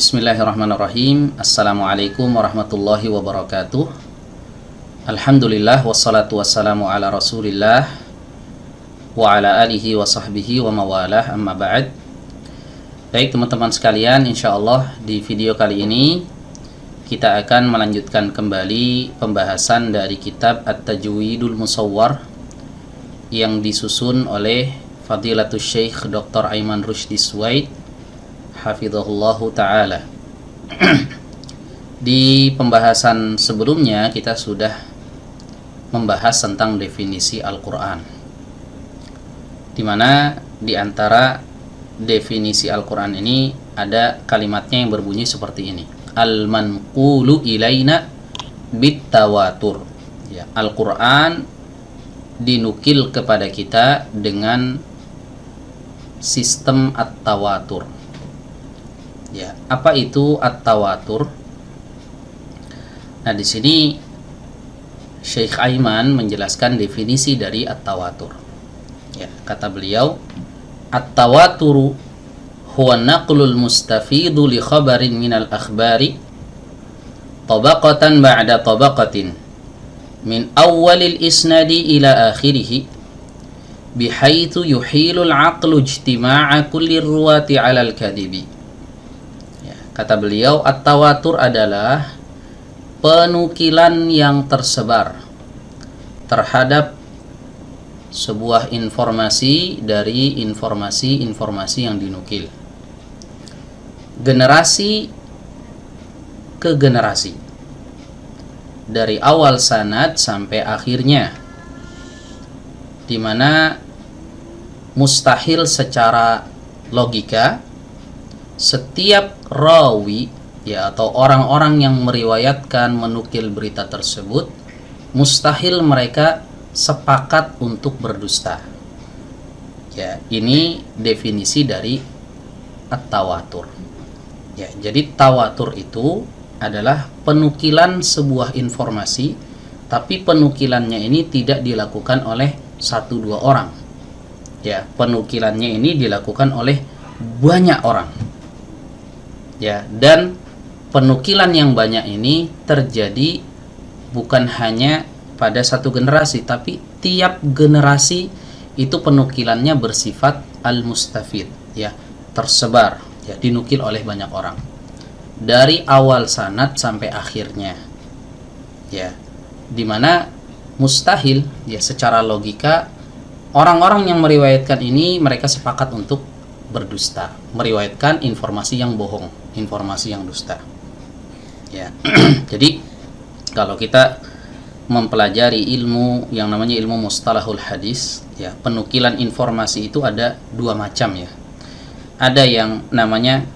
Bismillahirrahmanirrahim. Assalamualaikum warahmatullahi wabarakatuh. Alhamdulillah wassalatu wassalamu ala Rasulillah wa ala alihi wa sahbihi wa mawalah, amma ba'd. Baik teman-teman sekalian, insyaallah di video kali ini kita akan melanjutkan kembali pembahasan dari kitab At-Tajwidul Musawwar yang disusun oleh Fadilatul Syekh Dr. Aiman Rushdi Suwaid hafizahullahu ta'ala. Di pembahasan sebelumnya kita sudah membahas tentang definisi Al-Quran, di mana di antara definisi Al-Quran ini ada kalimatnya yang berbunyi seperti ini: Al-manqulu ilaina bitawatur. Ya, Al-Quran dinukil kepada kita dengan sistem at-tawatur. Ya, apa itu at-tawatur? Nah, di sini Syekh Aiman menjelaskan definisi dari at-tawatur. Ya, kata beliau, at-tawaturu huwa naqlul mustafidu li khabarin minal akhbari tabaqatan ba'da tabaqatin min awwalil isnadi ila akhirih bihaitsu yuhilul aqlu ijtima'a kulli ruwati 'alal kadhibi. Kata beliau, at-tawatur adalah penukilan yang tersebar terhadap sebuah informasi dari informasi-informasi yang dinukil, generasi ke generasi, dari awal sanad sampai akhirnya, di mana mustahil secara logika setiap rawi, ya, atau orang-orang yang meriwayatkan menukil berita tersebut, mustahil mereka sepakat untuk berdusta. Ya, ini definisi dari at-tawatur. Ya, jadi tawatur itu adalah penukilan sebuah informasi, tapi penukilannya ini tidak dilakukan oleh satu dua orang. Ya, penukilannya ini dilakukan oleh banyak orang. Ya, dan penukilan yang banyak ini terjadi bukan hanya pada satu generasi, tapi tiap generasi itu penukilannya bersifat al-mustafid, ya, tersebar, ya, dinukil oleh banyak orang dari awal sanad sampai akhirnya. Ya, dimana mustahil, ya, secara logika orang-orang yang meriwayatkan ini mereka sepakat untuk berdusta, meriwayatkan informasi yang bohong, informasi yang dusta. Ya. Jadi kalau kita mempelajari ilmu yang namanya ilmu mustalahul hadis, ya, penukilan informasi itu ada dua macam, ya. Ada yang namanya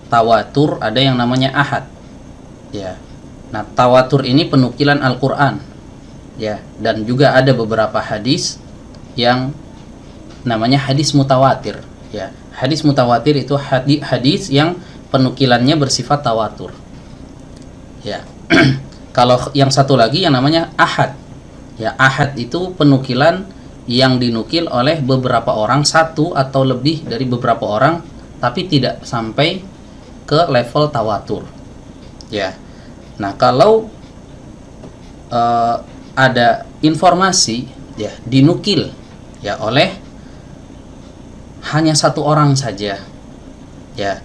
tawatur, ada yang namanya ahad. Ya. Nah, tawatur ini penukilan Al-Qur'an. Ya, dan juga ada beberapa hadis yang namanya hadis mutawatir, ya. Hadis mutawatir itu hadis yang penukilannya bersifat tawatur. Ya. Kalau yang satu lagi yang namanya ahad. Ya, ahad itu penukilan yang dinukil oleh beberapa orang, satu atau lebih dari beberapa orang, tapi tidak sampai ke level tawatur. Ya. Nah, kalau ada informasi, ya, dinukil, ya, oleh hanya satu orang saja, ya,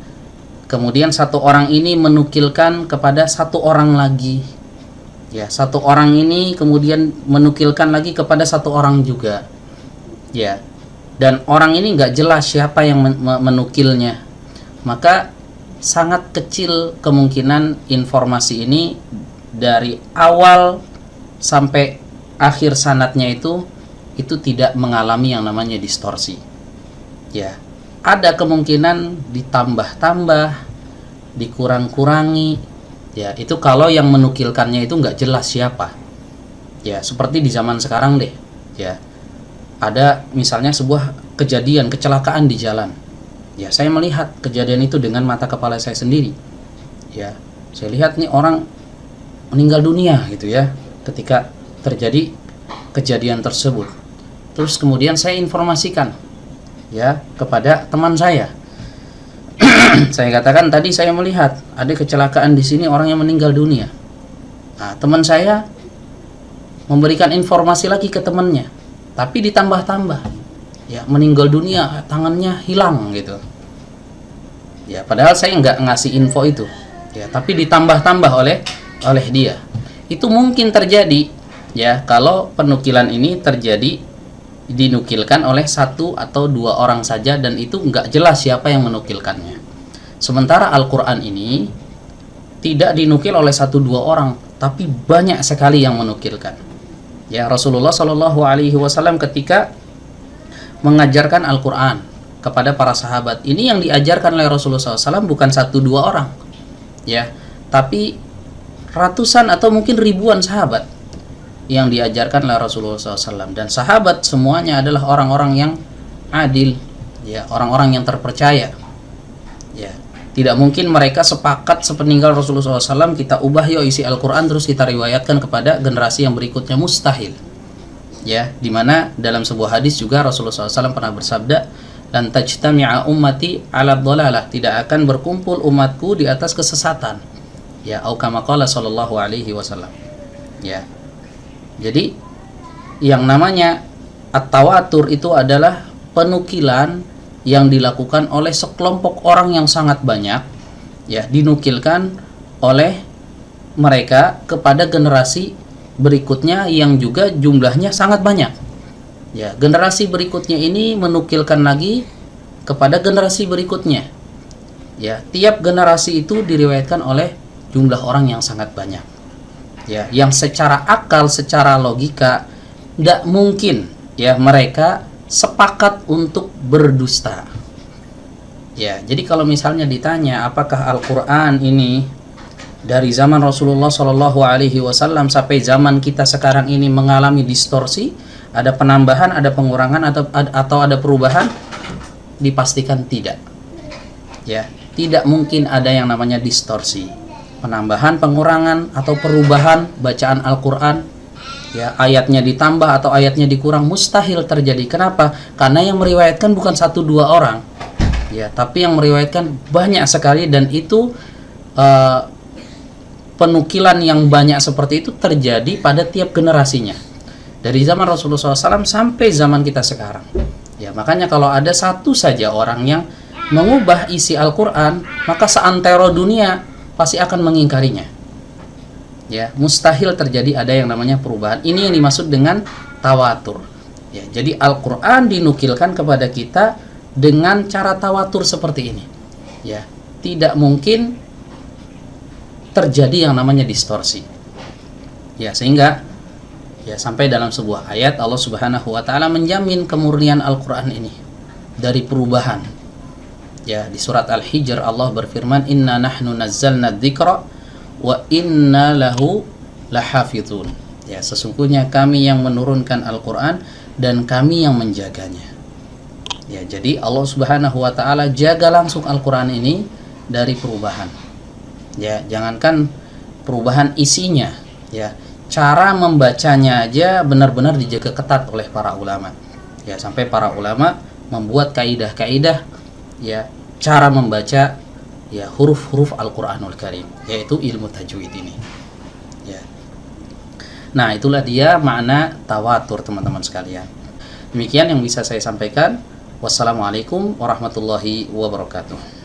kemudian satu orang ini menukilkan kepada satu orang lagi, ya, satu orang ini kemudian menukilkan lagi kepada satu orang juga, ya, dan orang ini nggak jelas siapa yang menukilnya, maka sangat kecil kemungkinan informasi ini dari awal sampai akhir sanadnya itu tidak mengalami yang namanya distorsi. Ya, ada kemungkinan ditambah-tambah, dikurang-kurangi, ya, itu kalau yang menukilkannya itu nggak jelas siapa. Ya, seperti di zaman sekarang deh, ya, ada misalnya sebuah kejadian kecelakaan di jalan, ya, saya melihat kejadian itu dengan mata kepala saya sendiri, ya, saya lihat nih orang meninggal dunia gitu, ya, ketika terjadi kejadian tersebut. Terus kemudian saya informasikan, ya, kepada teman saya Saya katakan tadi saya melihat ada kecelakaan di sini, orang yang meninggal dunia. Nah, teman saya memberikan informasi lagi ke temannya, tapi ditambah-tambah, ya meninggal dunia, tangannya hilang gitu. Ya padahal saya nggak ngasih info itu, ya tapi ditambah-tambah oleh dia. Itu mungkin terjadi, ya kalau penukilan ini terjadi dinukilkan oleh satu atau dua orang saja, dan itu nggak jelas siapa yang menukilkannya. Sementara Al-Quran ini tidak dinukil oleh satu dua orang, tapi banyak sekali yang menukilkan. Ya Rasulullah Shallallahu Alaihi Wasallam ketika mengajarkan Al-Quran kepada para sahabat, ini yang diajarkan oleh Rasulullah SAW bukan satu dua orang, ya, tapi ratusan atau mungkin ribuan sahabat yang diajarkan oleh Rasulullah SAW. Dan sahabat semuanya adalah orang-orang yang adil, ya, orang-orang yang terpercaya. Ya, tidak mungkin mereka sepakat sepeninggal Rasulullah SAW kita ubah yuk isi Al-Quran terus kita riwayatkan kepada generasi yang berikutnya, mustahil. Ya, dimana dalam sebuah hadis juga Rasulullah SAW pernah bersabda, lan tajtami'a ummati 'ala dhalalah, tidak akan berkumpul umatku di atas kesesatan. Ya, au kama qala sallallahu alaihi wasallam. Ya. Jadi yang namanya at-tawatur itu adalah penukilan yang dilakukan oleh sekelompok orang yang sangat banyak, ya, dinukilkan oleh mereka kepada generasi berikutnya yang juga jumlahnya sangat banyak. Ya, generasi berikutnya ini menukilkan lagi kepada generasi berikutnya. Ya, tiap generasi itu diriwayatkan oleh jumlah orang yang sangat banyak. Ya, yang secara akal, secara logika tidak mungkin, ya, mereka sepakat untuk berdusta. Ya, jadi kalau misalnya ditanya apakah Al-Quran ini dari zaman Rasulullah Shallallahu Alaihi Wasallam sampai zaman kita sekarang ini mengalami distorsi, ada penambahan, ada pengurangan, atau ada perubahan? Dipastikan tidak. Ya, tidak mungkin ada yang namanya distorsi, penambahan, pengurangan, atau perubahan bacaan Al-Quran. Ya, ayatnya ditambah atau ayatnya dikurang, mustahil terjadi. Kenapa? Karena yang meriwayatkan bukan satu dua orang, ya, tapi yang meriwayatkan banyak sekali, dan itu penukilan yang banyak seperti itu terjadi pada tiap generasinya. Dari zaman Rasulullah SAW sampai zaman kita sekarang. Ya, makanya kalau ada satu saja orang yang mengubah isi Al-Quran, maka seantero dunia pasti akan mengingkarinya. Ya, mustahil terjadi ada yang namanya perubahan. Ini yang dimaksud dengan tawatur. Ya, jadi Al-Quran dinukilkan kepada kita dengan cara tawatur seperti ini. Ya, tidak mungkin terjadi yang namanya distorsi. Ya, sehingga ya, sampai dalam sebuah ayat Allah Subhanahu wa taala menjamin kemurnian Al-Qur'an ini dari perubahan. Ya, di surat Al-Hijr Allah berfirman, "Inna nahnu nazzalna dzikra wa inna lahu lahafizun." Ya, sesungguhnya kami yang menurunkan Al-Qur'an dan kami yang menjaganya. Ya, jadi Allah Subhanahu wa taala jaga langsung Al-Qur'an ini dari perubahan. Ya, jangankan perubahan isinya, ya, cara membacanya aja benar-benar dijaga ketat oleh para ulama. Ya, sampai para ulama membuat kaidah-kaidah, ya, cara membaca, ya, huruf-huruf Al-Qur'anul Karim, yaitu ilmu tajwid ini. Ya. Nah, itulah dia makna tawatur, teman-teman sekalian. Demikian yang bisa saya sampaikan. Wassalamualaikum warahmatullahi wabarakatuh.